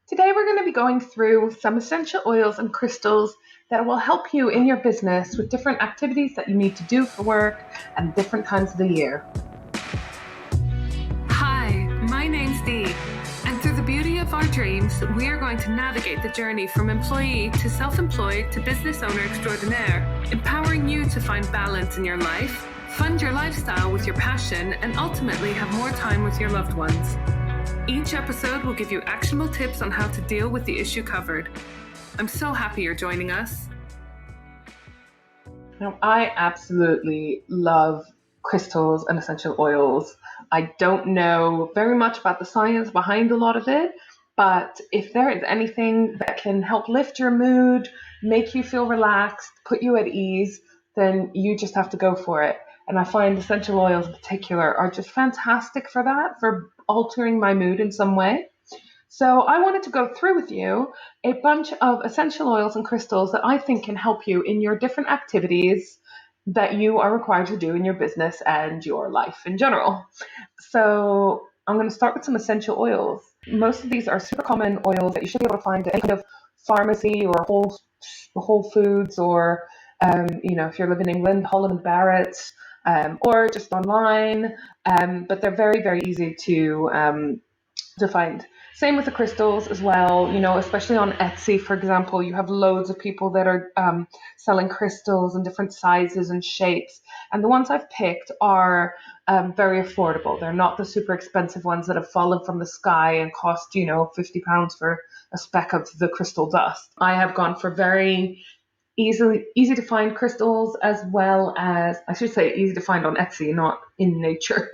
Today, we're going to be going through some essential oils and crystals that will help you in your business with different activities that you need to do for work and different times of the year. Hi, my name's Dee, and through the beauty of our dreams, we are going to navigate the journey from employee to self-employed to business owner extraordinaire, empowering you to find balance in your life, fund your lifestyle with your passion, and ultimately have more time with your loved ones. Each episode will give you actionable tips on how to deal with the issue covered. I'm so happy you're joining us. Now, I absolutely love crystals and essential oils. I don't know very much about the science behind a lot of it, but if there is anything that can help lift your mood, make you feel relaxed, put you at ease, then you just have to go for it. And I find essential oils in particular are just fantastic for that, for altering my mood in some way. So I wanted to go through with you a bunch of essential oils and crystals that I think can help you in your different activities that you are required to do in your business and your life in general. So I'm going to start with some essential oils. Most of these are super common oils that you should be able to find at any kind of pharmacy or Whole Foods or, if you live in England, Holland and Barrett, or just online. But they're very, very easy to find. Same with the crystals as well, especially on Etsy, for example, you have loads of people that are selling crystals in different sizes and shapes. And the ones I've picked are very affordable. They're not the super expensive ones that have fallen from the sky and cost, £50 for a speck of the crystal dust. I have gone for very easy to find crystals, as well as, I should say, easy to find on Etsy, not in nature.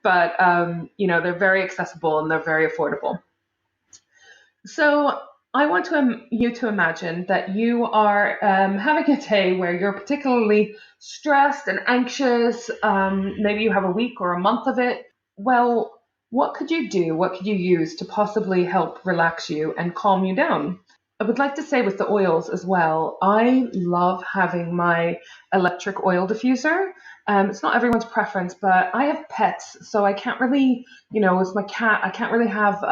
But they're very accessible and they're very affordable. So I want you to imagine that you are having a day where you're particularly stressed and anxious. Maybe you have a week or a month of it. Well, what could you do? What could you use to possibly help relax you and calm you down? I would like to say with the oils as well, I love having my electric oil diffuser. It's not everyone's preference, but I have pets, so I can't really, with my cat, I can't really have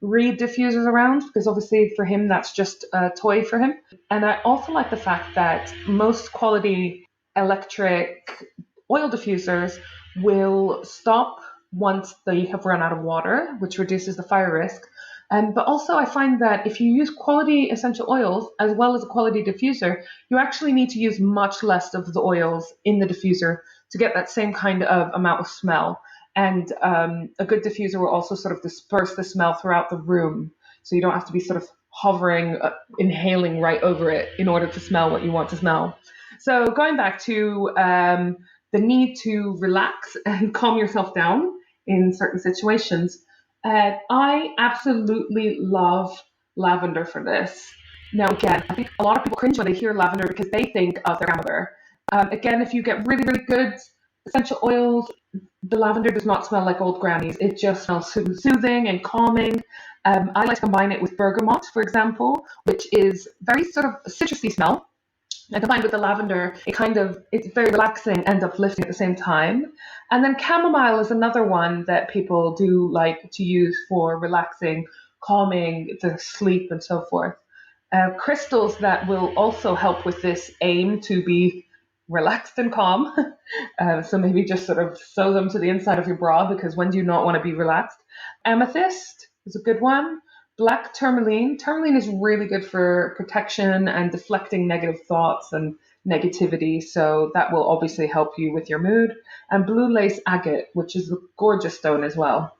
reed diffusers around because obviously for him, that's just a toy for him. And I also like the fact that most quality electric oil diffusers will stop once they have run out of water, which reduces the fire risk. But also, I find that if you use quality essential oils as well as a quality diffuser, you actually need to use much less of the oils in the diffuser to get that same kind of amount of smell. And a good diffuser will also sort of disperse the smell throughout the room. So you don't have to be sort of hovering, inhaling right over it in order to smell what you want to smell. So going back to the need to relax and calm yourself down in certain situations, I absolutely love lavender for this. Now, again, I think a lot of people cringe when they hear lavender because they think of their grandmother. Again, if you get really, really good essential oils, the lavender does not smell like old grannies. It just smells soothing and calming. I like to combine it with bergamot, for example, which is very sort of citrusy smell. And combined with the lavender, it's very relaxing and uplifting at the same time. And then chamomile is another one that people do like to use for relaxing, calming the sleep and so forth. Crystals that will also help with this aim to be relaxed and calm. So maybe just sort of sew them to the inside of your bra, because when do you not want to be relaxed? Amethyst is a good one. Black tourmaline. Tourmaline is really good for protection and deflecting negative thoughts and negativity. So that will obviously help you with your mood. And blue lace agate, which is a gorgeous stone as well.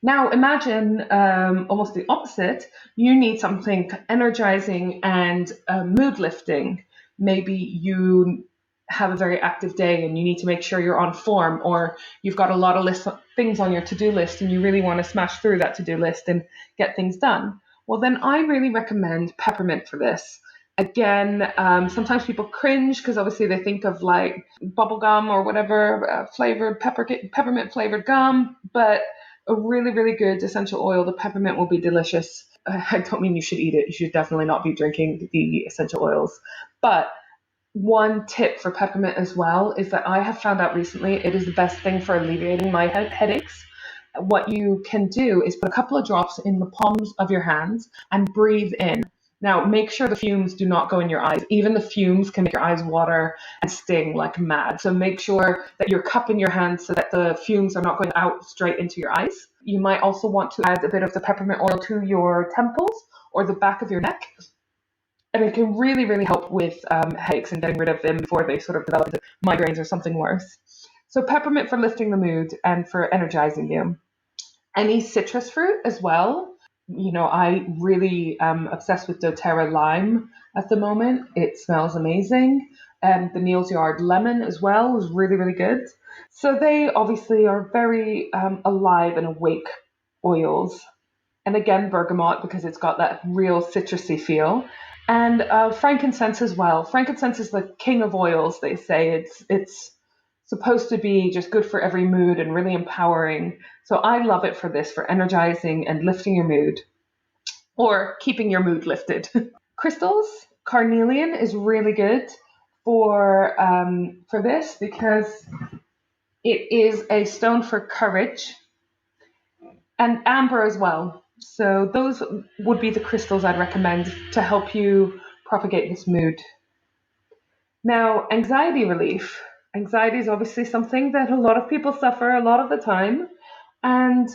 Now imagine almost the opposite. You need something energizing and mood lifting. Maybe you have a very active day and you need to make sure you're on form, or you've got a lot of things on your to-do list and you really want to smash through that to-do list and get things done. Well, then I really recommend peppermint for this. Again, sometimes people cringe because obviously they think of like bubble gum or whatever flavored peppermint flavored gum, but a really, really good essential oil, the peppermint, will be delicious. I don't mean you should eat it. You should definitely not be drinking the essential oils. But one tip for peppermint as well is that I have found out recently it is the best thing for alleviating my headaches. what you can do is put a couple of drops in the palms of your hands and breathe in. Now, make sure the fumes do not go in your eyes. Even the fumes can make your eyes water and sting like mad. So make sure that you're cupping your hands so that the fumes are not going out straight into your eyes. You might also want to add a bit of the peppermint oil to your temples or the back of your neck. And it can really, really help with headaches and getting rid of them before they sort of develop into migraines or something worse. So peppermint for lifting the mood and for energizing you. Any citrus fruit as well. I really am obsessed with doTERRA lime at the moment. It smells amazing. And the Neal's Yard lemon as well is really, really good. So they obviously are very alive and awake oils. And again, bergamot because it's got that real citrusy feel. And frankincense as well. Frankincense is the king of oils, they say. It's supposed to be just good for every mood and really empowering. So I love it for this, for energizing and lifting your mood or keeping your mood lifted. Crystals, carnelian is really good for this because it is a stone for courage, and amber as well. So those would be the crystals I'd recommend to help you propagate this mood. Now, anxiety relief. Anxiety is obviously something that a lot of people suffer a lot of the time, and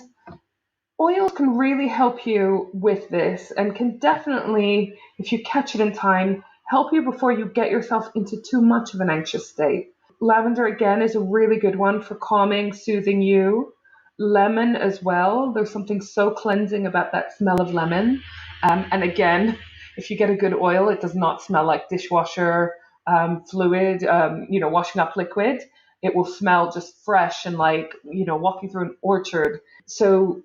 oils can really help you with this and can definitely, if you catch it in time, help you before you get yourself into too much of an anxious state. Lavender, again, is a really good one for calming, soothing you. Lemon as well. There's something so cleansing about that smell of lemon. And again, if you get a good oil, it does not smell like dishwasher fluid, washing up liquid. It will smell just fresh and like, walking through an orchard. So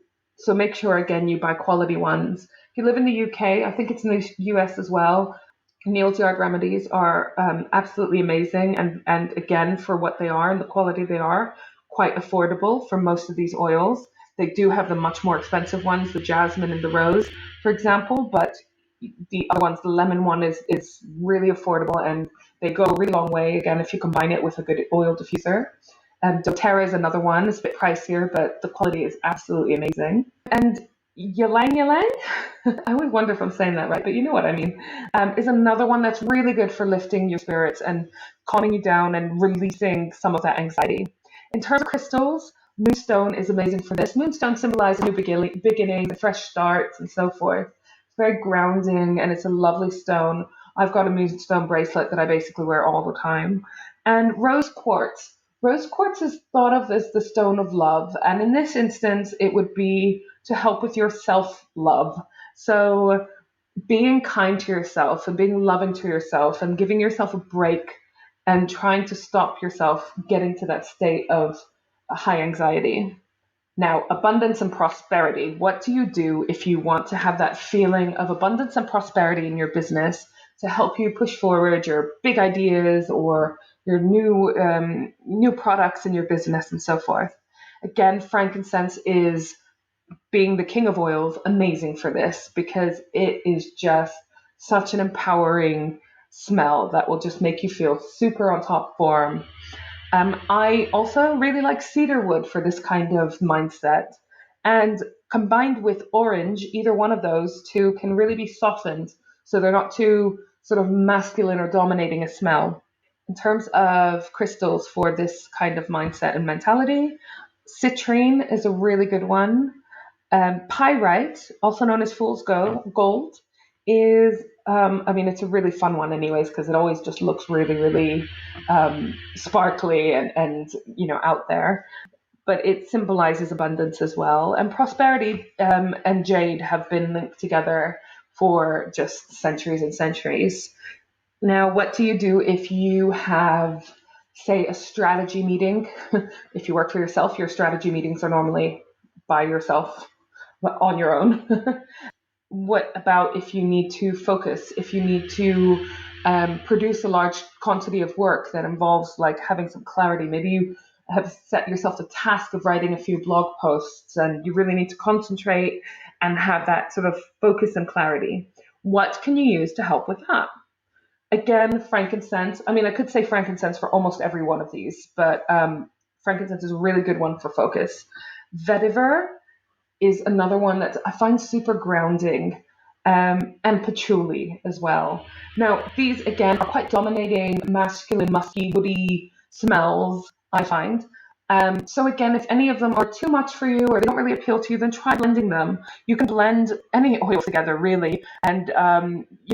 make sure, again, you buy quality ones. If you live in the UK, I think it's in the US as well, Neal's Yard remedies are absolutely amazing. And again, for what they are and the quality they are, quite affordable for most of these oils. They do have the much more expensive ones, the jasmine and the rose, for example, but the other ones, the lemon one is really affordable and they go a really long way, again, if you combine it with a good oil diffuser. doTERRA is another one. It's a bit pricier, but the quality is absolutely amazing. And ylang ylang, I always wonder if I'm saying that right, but you know what I mean, is another one that's really good for lifting your spirits and calming you down and releasing some of that anxiety. In terms of crystals, moonstone is amazing for this. Moonstone symbolizes a new beginning, fresh starts, and so forth. It's very grounding, and it's a lovely stone. I've got a moonstone bracelet that I basically wear all the time. And rose quartz. Rose quartz is thought of as the stone of love, and in this instance, it would be to help with your self-love. So being kind to yourself and being loving to yourself and giving yourself a break and trying to stop yourself getting to that state of high anxiety. Now, abundance and prosperity. What do you do if you want to have that feeling of abundance and prosperity in your business to help you push forward your big ideas or your new products in your business and so forth? Again, frankincense is, being the king of oils, amazing for this because it is just such an empowering smell that will just make you feel super on top form. I also really like cedarwood for this kind of mindset. And combined with orange, either one of those two can really be softened so they're not too sort of masculine or dominating a smell. In terms of crystals for this kind of mindset and mentality, citrine is a really good one. Pyrite, also known as fool's gold, is, it's a really fun one anyways, because it always just looks really, really sparkly and out there. But it symbolizes abundance as well. And prosperity and jade have been linked together for just centuries and centuries. Now, what do you do if you have, say, a strategy meeting? If you work for yourself, your strategy meetings are normally by yourself, on your own. What about if you need to focus, if you need to produce a large quantity of work that involves like having some clarity? Maybe you have set yourself the task of writing a few blog posts and you really need to concentrate and have that sort of focus and clarity. What can you use to help with that? Again, frankincense. I could say frankincense for almost every one of these, but frankincense is a really good one for focus. Vetiver is another one that I find super grounding, and patchouli as well. Now, these again are quite dominating, masculine, musky, woody smells, I find. So again, if any of them are too much for you or they don't really appeal to you, then try blending them. You can blend any oil together, really, and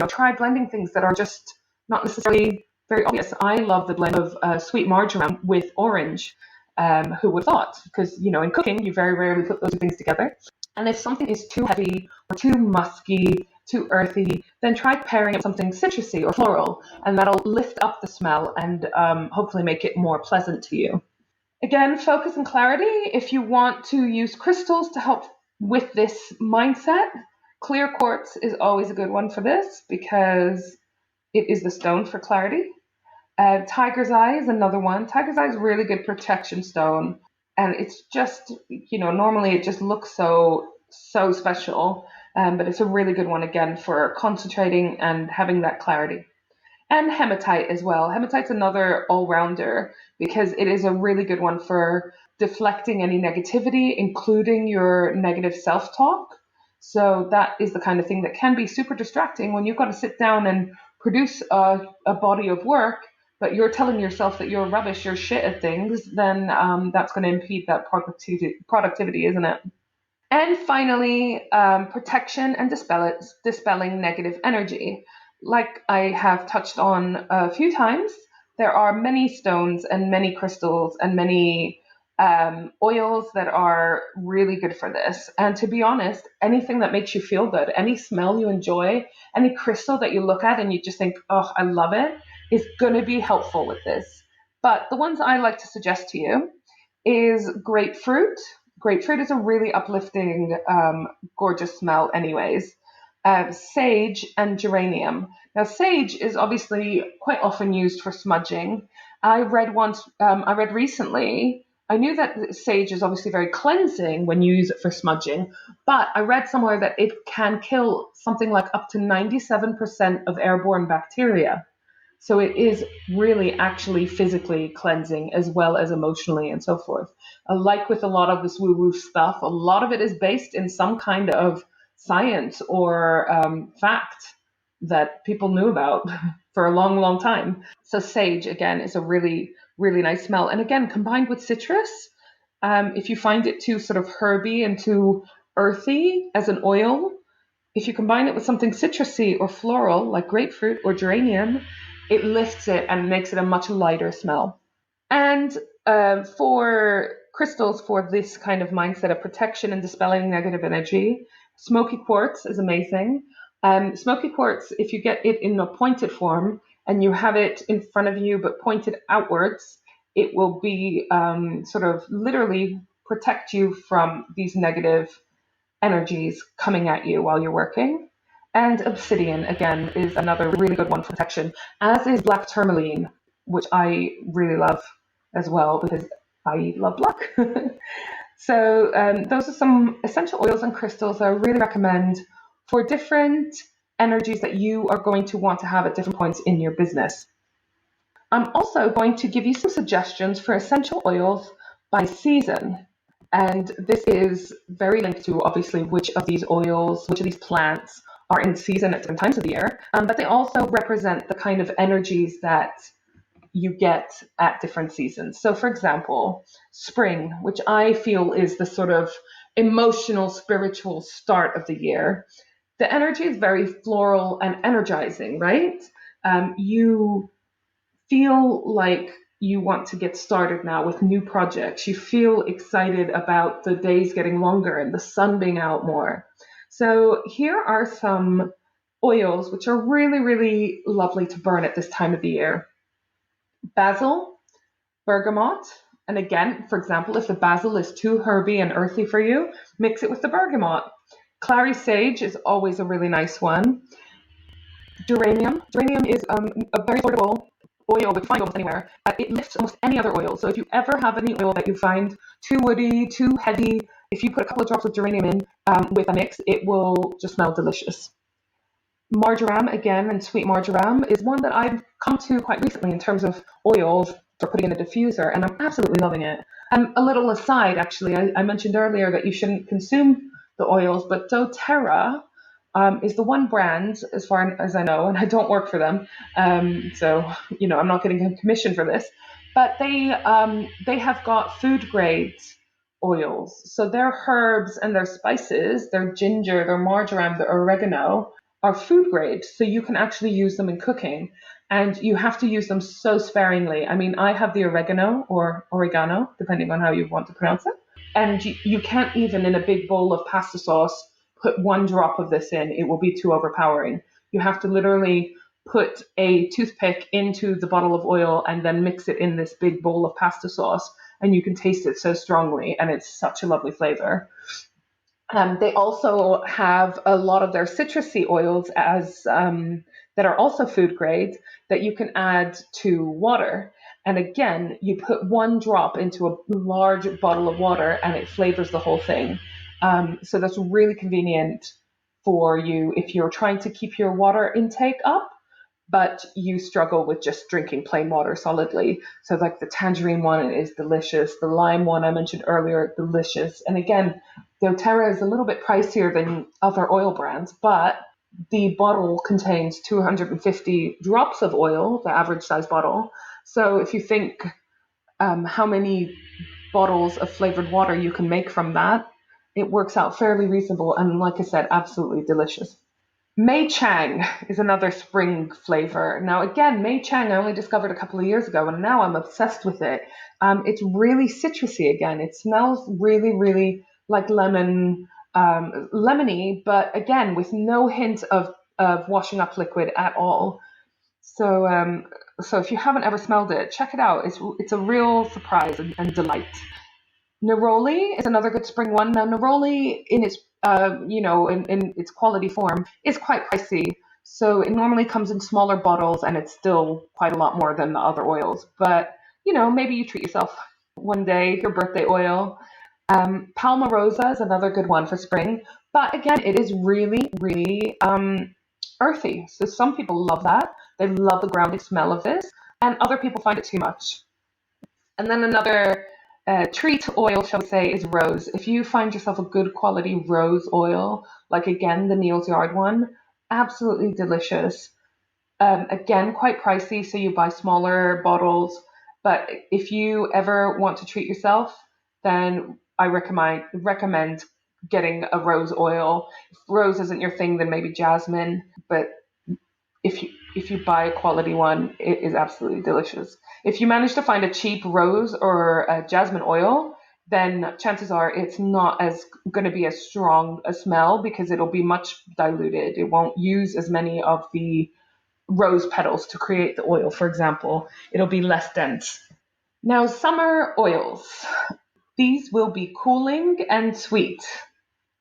try blending things that are just not necessarily very obvious. I love the blend of sweet marjoram with orange. Who would have thought? Because in cooking, you very rarely put those two things together. And if something is too heavy or too musky, too earthy, then try pairing it with something citrusy or floral, and that'll lift up the smell and hopefully make it more pleasant to you. Again, focus and clarity. If you want to use crystals to help with this mindset, clear quartz is always a good one for this because it is the stone for clarity. Tiger's Eye is another one. Tiger's Eye is a really good protection stone. And it's just, normally it just looks so special. But it's a really good one, again, for concentrating and having that clarity. And hematite as well. Hematite's another all-rounder because it is a really good one for deflecting any negativity, including your negative self-talk. So that is the kind of thing that can be super distracting when you've got to sit down and produce a body of work, but you're telling yourself that you're rubbish, you're shit at things, then that's going to impede that productivity, isn't it? And finally, protection and dispelling negative energy. Like I have touched on a few times, there are many stones and many crystals and many oils that are really good for this. And to be honest, anything that makes you feel good, any smell you enjoy, any crystal that you look at and you just think, oh, I love it, is going to be helpful with this. But the ones I like to suggest to you is grapefruit. Grapefruit is a really uplifting, gorgeous smell anyways. Sage and geranium. Now, sage is obviously quite often used for smudging. I read recently, I knew that sage is obviously very cleansing when you use it for smudging, but I read somewhere that it can kill something like up to 97% of airborne bacteria. So it is really actually physically cleansing as well as emotionally and so forth. Like with a lot of this woo-woo stuff, a lot of it is based in some kind of science or fact that people knew about for a long, long time. So sage, again, is a really, really nice smell. And again, combined with citrus, if you find it too sort of herby and too earthy as an oil, if you combine it with something citrusy or floral like grapefruit or geranium, it lifts it and makes it a much lighter smell. And for crystals for this kind of mindset of protection and dispelling negative energy, smoky quartz is amazing. Smoky quartz, if you get it in a pointed form and you have it in front of you but pointed outwards, it will be sort of literally protect you from these negative energies coming at you while you're working. And obsidian, again, is another really good one for protection, as is black tourmaline, which I really love as well because I love black. So those are some essential oils and crystals that I really recommend for different energies that you are going to want to have at different points in your business. I'm also going to give you some suggestions for essential oils by season. And this is very linked to obviously which of these oils, which of these plants are in season at different times of the year, but they also represent the kind of energies that you get at different seasons. So for example, spring, which I feel is the sort of emotional, spiritual start of the year, the energy is very floral and energizing, right? You feel like you want to get started now with new projects. You feel excited about the days getting longer and the sun being out more. So here are some oils which are really, really lovely to burn at this time of the year. Basil, bergamot, and again, for example, if the basil is too herby and earthy for you, mix it with the bergamot. Clary sage is always a really nice one. Geranium is a very affordable oil, but you find almost anywhere. It lifts almost any other oil. So if you ever have any oil that you find too woody, too heavy, if you put a couple of drops of geranium in with a mix, it will just smell delicious. Marjoram, again, and sweet marjoram is one that I've come to quite recently in terms of oils for putting in the diffuser, and I'm absolutely loving it. A little aside, actually, I mentioned earlier that you shouldn't consume the oils, but doTERRA is the one brand, as far as I know, and I don't work for them, so I'm not getting a commission for this. But they have got food grade oils, so their herbs and their spices, their ginger, their marjoram, their oregano, are food grade, so you can actually use them in cooking, and you have to use them so sparingly. I mean, I have the oregano or oregano, depending on how you want to pronounce it, and you can't even in a big bowl of pasta sauce put one drop of this in. It will be too overpowering. You have to literally put a toothpick into the bottle of oil and then mix it in this big bowl of pasta sauce, and you can taste it so strongly, and it's such a lovely flavor. They also have a lot of their citrusy oils as that are also food grade that you can add to water. And again, you put one drop into a large bottle of water and it flavors the whole thing. So that's really convenient for you if you're trying to keep your water intake up, but you struggle with just drinking plain water solidly. So like the tangerine one is delicious. The lime one I mentioned earlier, delicious. And again, doTERRA is a little bit pricier than other oil brands, but the bottle contains 250 drops of oil, the average size bottle. So if you think how many bottles of flavored water you can make from that, it works out fairly reasonable. And like I said, absolutely delicious. Mei Chang is another spring flavor. Now, again, Mei Chang I only discovered a couple of years ago, and now I'm obsessed with it. It's really citrusy again. It smells really, really like lemony, but again, with no hint of washing up liquid at all. So if you haven't ever smelled it, check it out. It's a real surprise and delight. Neroli is another good spring one. Now, Neroli in its in its quality form is quite pricey. So it normally comes in smaller bottles and it's still quite a lot more than the other oils. But, maybe you treat yourself one day, your birthday oil. Palmarosa is another good one for spring. But again, it is really, really earthy. So some people love that. They love the grounding smell of this. And other people find it too much. And then another treat oil, shall we say, is rose. If you find yourself a good quality rose oil, like again the Neal's Yard one, absolutely delicious. Again, quite pricey, so you buy smaller bottles. But if you ever want to treat yourself, then I recommend getting a rose oil. If rose isn't your thing, then maybe jasmine. But if you buy a quality one, it is absolutely delicious. If you manage to find a cheap rose or a jasmine oil, then chances are it's not as going to be as strong a smell because it'll be much diluted. It won't use as many of the rose petals to create the oil, for example. It'll be less dense. Now, summer oils. These will be cooling and sweet.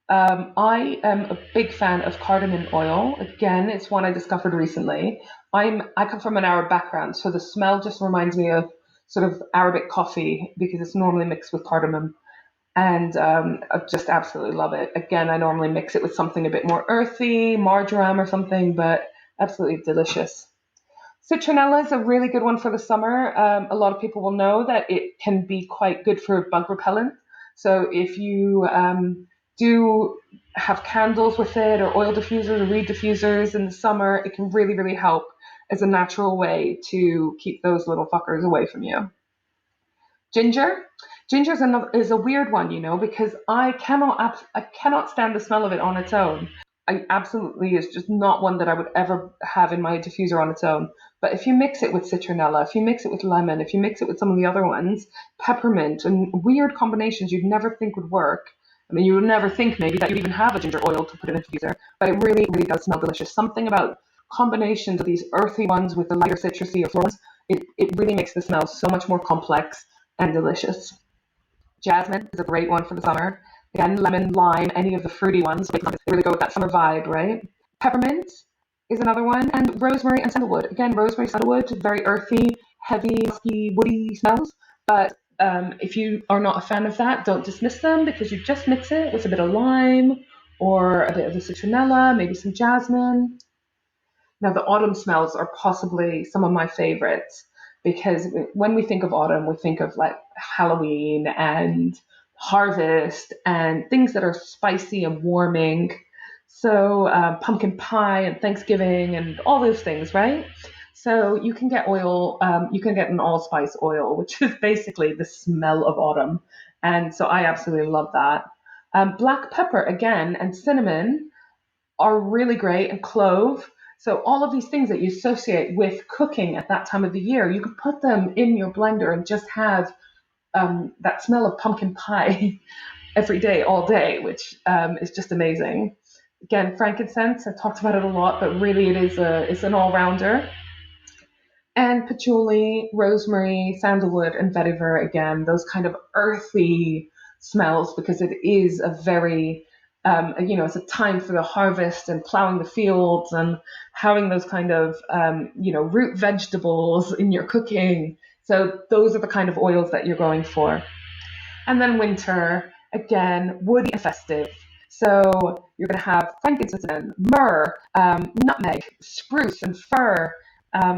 I am a big fan of cardamom oil. Again, it's one I discovered recently. I come from an Arab background, so the smell just reminds me of sort of Arabic coffee because it's normally mixed with cardamom, and I just absolutely love it. Again, I normally mix it with something a bit more earthy, marjoram or something, but absolutely delicious. Citronella is a really good one for the summer. A lot of people will know that it can be quite good for bug repellent. So if you do have candles with it or oil diffusers or reed diffusers in the summer, it can really, really help as a natural way to keep those little fuckers away from you. Ginger. Ginger is a weird one, because I cannot stand the smell of it on its own. I absolutely is just not one that I would ever have in my diffuser on its own. But if you mix it with citronella, if you mix it with lemon, if you mix it with some of the other ones, peppermint, and weird combinations you'd never think would work. I mean, you would never think maybe that you'd even have a ginger oil to put in a diffuser, but it really, really does smell delicious. Something about combinations of these earthy ones with the lighter citrusy or floral ones, it really makes the smell so much more complex and delicious. Jasmine is a great one for the summer. Again, lemon, lime, any of the fruity ones, they really go with that summer vibe, right? Peppermint is another one, and rosemary and sandalwood. Again, rosemary, sandalwood, very earthy, heavy, musky, woody smells, but if you are not a fan of that, don't dismiss them because you just mix it with a bit of lime or a bit of the citronella, maybe some jasmine. Now, the autumn smells are possibly some of my favorites. because when we think of autumn, we think of like Halloween and harvest and things that are spicy and warming. So pumpkin pie and Thanksgiving and all those things, right? So you can get oil, you can get an allspice oil, which is basically the smell of autumn. And so I absolutely love that. Black pepper again and cinnamon are really great, and clove. So all of these things that you associate with cooking at that time of the year, you could put them in your blender and just have that smell of pumpkin pie every day, all day, which is just amazing. Again, frankincense, I talked about it a lot, but really it's an all-rounder. And patchouli, rosemary, sandalwood, and vetiver, again, those kind of earthy smells, because it is a very, it's a time for the harvest and plowing the fields and having those kind of, root vegetables in your cooking. So those are the kind of oils that you're going for. And then winter, again, woody and festive. So you're going to have frankincense and myrrh, nutmeg, spruce and fir,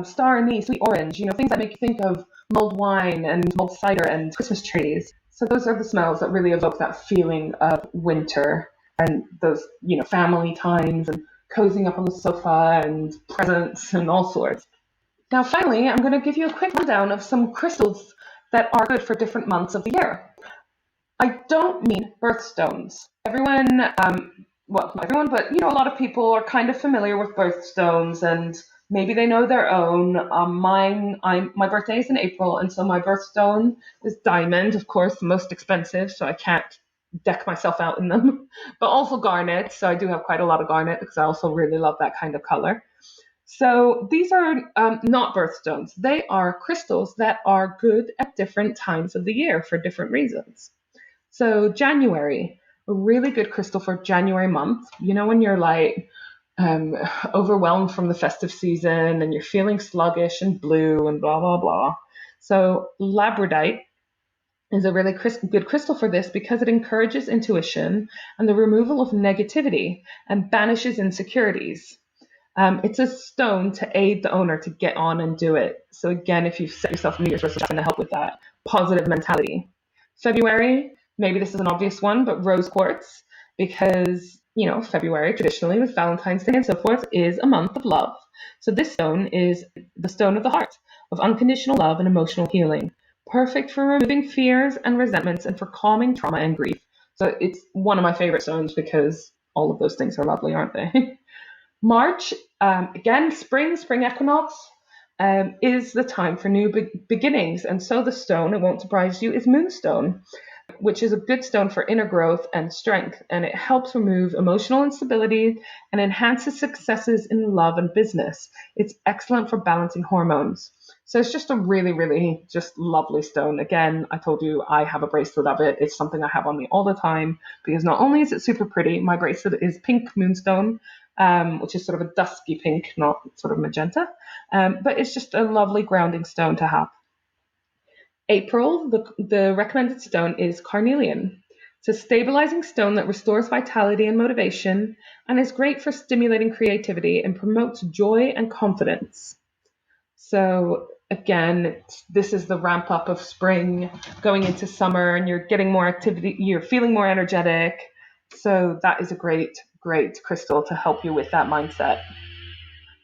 star anise, sweet orange, things that make you think of mulled wine and mulled cider and Christmas trees. So those are the smells that really evoke that feeling of winter and those, family times and cozying up on the sofa and presents and all sorts. Now, finally, I'm going to give you a quick rundown of some crystals that are good for different months of the year. I don't mean birthstones. Everyone, well, not everyone, but a lot of people are kind of familiar with birthstones, and maybe they know their own. My birthday is in April, and so my birthstone is diamond, of course, the most expensive, so I can't deck myself out in them. But also garnet, so I do have quite a lot of garnet because I also really love that kind of color. So these are not birthstones. They are crystals that are good at different times of the year for different reasons. So January, a really good crystal for January month. When you're like um, overwhelmed from the festive season and you're feeling sluggish and blue and blah, blah, blah. So labradorite is a really good crystal for this because it encourages intuition and the removal of negativity and banishes insecurities. It's a stone to aid the owner to get on and do it. So again, if you set yourself a New Year's resolution, it's going to help with that positive mentality. February, maybe this is an obvious one, but rose quartz, because February traditionally with Valentine's Day and so forth is a month of love. So this stone is the stone of the heart, of unconditional love and emotional healing, perfect for removing fears and resentments and for calming trauma and grief. So it's one of my favorite stones because all of those things are lovely, aren't they? March, again, spring equinox, is the time for new beginnings. And so the stone, it won't surprise you, is moonstone, which is a good stone for inner growth and strength. And it helps remove emotional instability and enhances successes in love and business. It's excellent for balancing hormones. So it's just a really, really just lovely stone. Again, I told you I have a bracelet of it. It's something I have on me all the time because not only is it super pretty, my bracelet is pink moonstone, which is sort of a dusky pink, not sort of magenta. But it's just a lovely grounding stone to have. April, the recommended stone is carnelian. It's a stabilizing stone that restores vitality and motivation and is great for stimulating creativity and promotes joy and confidence. So again, this is the ramp up of spring going into summer and you're getting more activity, you're feeling more energetic. So that is a great, great crystal to help you with that mindset.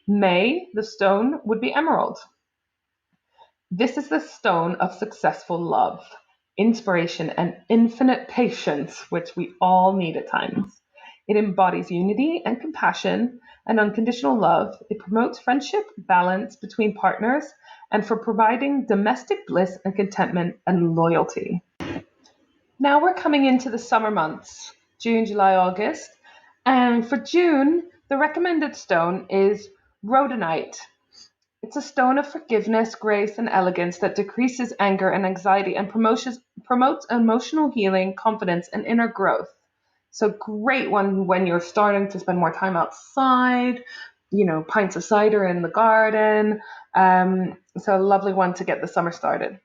May, the stone would be emerald. This is the stone of successful love, inspiration, and infinite patience, which we all need at times. It embodies unity and compassion and unconditional love. It promotes friendship, balance between partners, and for providing domestic bliss and contentment and loyalty. Now we're coming into the summer months, June, July, August. And for June, the recommended stone is rhodonite. It's a stone of forgiveness, grace, and elegance that decreases anger and anxiety and promotes emotional healing, confidence, and inner growth. So great one when you're starting to spend more time outside, pints of cider in the garden. So a lovely one to get the summer started.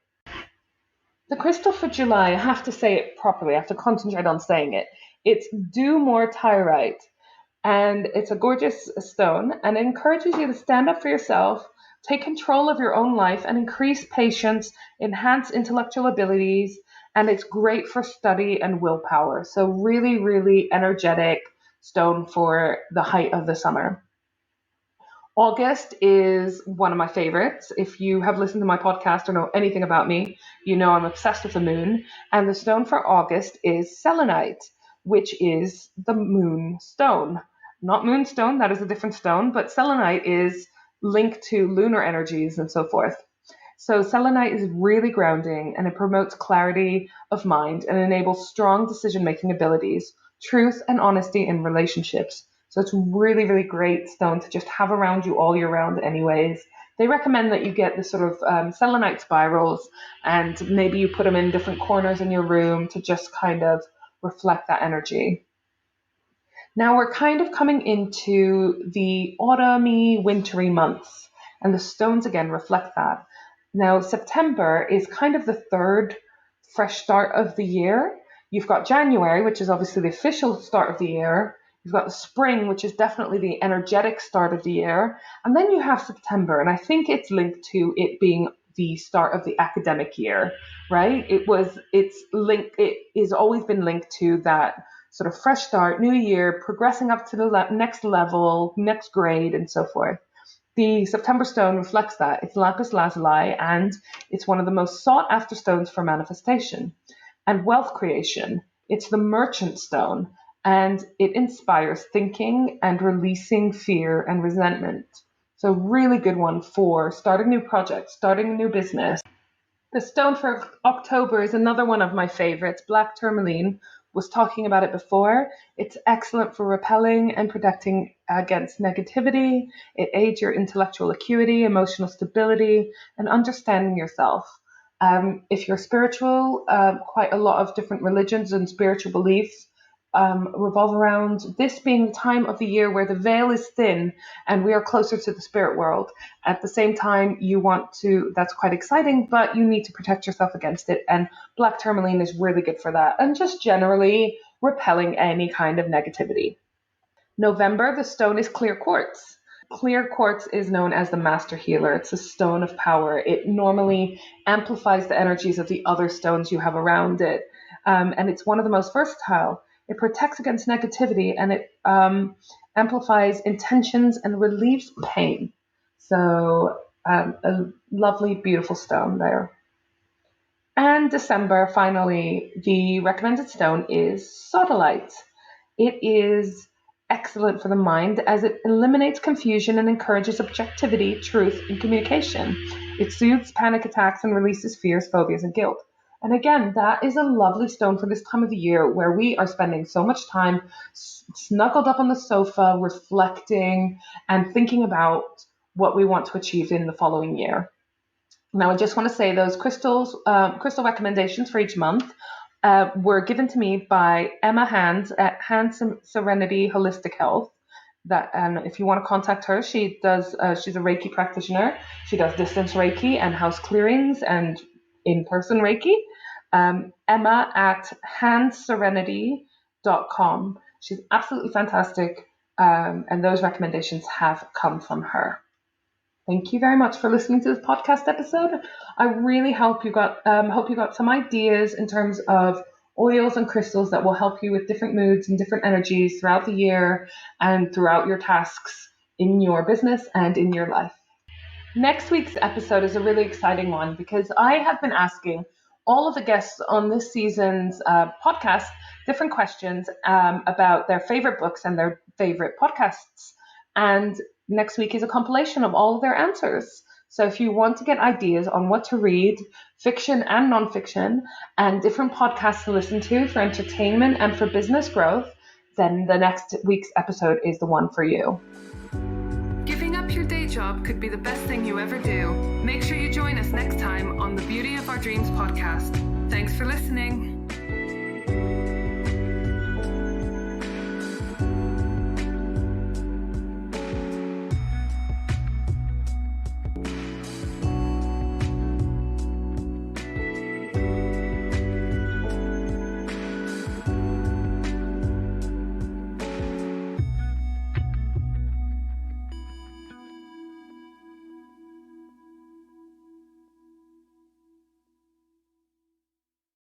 The crystal for July, I have to say it properly. I have to concentrate on saying it. It's dumortierite, and it's a gorgeous stone, and it encourages you to stand up for yourself, take control of your own life and increase patience, enhance intellectual abilities, and it's great for study and willpower. So really, really energetic stone for the height of the summer. August is one of my favorites. If you have listened to my podcast or know anything about me, you know I'm obsessed with the moon. And the stone for August is selenite, which is the moon stone. Not moonstone, that is a different stone, but selenite is linked to lunar energies and so forth. So selenite is really grounding, and it promotes clarity of mind and enables strong decision-making abilities, truth and honesty in relationships. So it's really, really great stone to just have around you all year round anyways. They recommend that you get the sort of selenite spirals, and maybe you put them in different corners in your room to just kind of reflect that energy. Now we're kind of coming into the autumny, wintry months, and the stones again reflect that. Now September is kind of the third fresh start of the year. You've got January, which is obviously the official start of the year. You've got the spring, which is definitely the energetic start of the year. And then you have September, and I think it's linked to it being the start of the academic year, right? It is always been linked to that sort of fresh start, new year, progressing up to the next level, next grade, and so forth. The September stone reflects that. It's lapis lazuli, and it's one of the most sought after stones for manifestation and wealth creation. It's the merchant stone, and it inspires thinking and releasing fear and resentment. So really good one for starting new projects, starting a new business. The stone for October is another one of my favorites, black tourmaline. Was talking about it before. It's excellent for repelling and protecting against negativity. It aids your intellectual acuity, emotional stability, and understanding yourself. If you're spiritual, quite a lot of different religions and spiritual beliefs revolve around this being the time of the year where the veil is thin and we are closer to the spirit world. At the same time, that's quite exciting, but you need to protect yourself against it. And black tourmaline is really good for that. And just generally repelling any kind of negativity. November, the stone is clear quartz. Clear quartz is known as the master healer. It's a stone of power. It normally amplifies the energies of the other stones you have around it. And it's one of the most versatile. It protects against negativity, and it amplifies intentions and relieves pain. So a lovely, beautiful stone there. And December, finally, the recommended stone is sodalite. It is excellent for the mind as it eliminates confusion and encourages objectivity, truth, and communication. It soothes panic attacks and releases fears, phobias, and guilt. And again, that is a lovely stone for this time of the year where we are spending so much time snuggled up on the sofa, reflecting and thinking about what we want to achieve in the following year. Now, I just want to say those crystal recommendations for each month were given to me by Emma Hands at Hands Serenity Holistic Health. And if you want to contact her, she's a Reiki practitioner. She does distance Reiki and house clearings and in-person Reiki. Emma at handserenity.com. She's absolutely fantastic, and those recommendations have come from her. Thank you very much for listening to this podcast episode. I really hope you got some ideas in terms of oils and crystals that will help you with different moods and different energies throughout the year and throughout your tasks in your business and in your life. Next week's episode is a really exciting one because I have been asking all of the guests on this season's podcast different questions about their favorite books and their favorite podcasts. And next week is a compilation of all of their answers. So if you want to get ideas on what to read, fiction and nonfiction, and different podcasts to listen to for entertainment and for business growth, then the next week's episode is the one for you. Giving up your day job could be the best thing you ever do. Make sure you join us next time on the Beauty of Our Dreams podcast. Thanks for listening.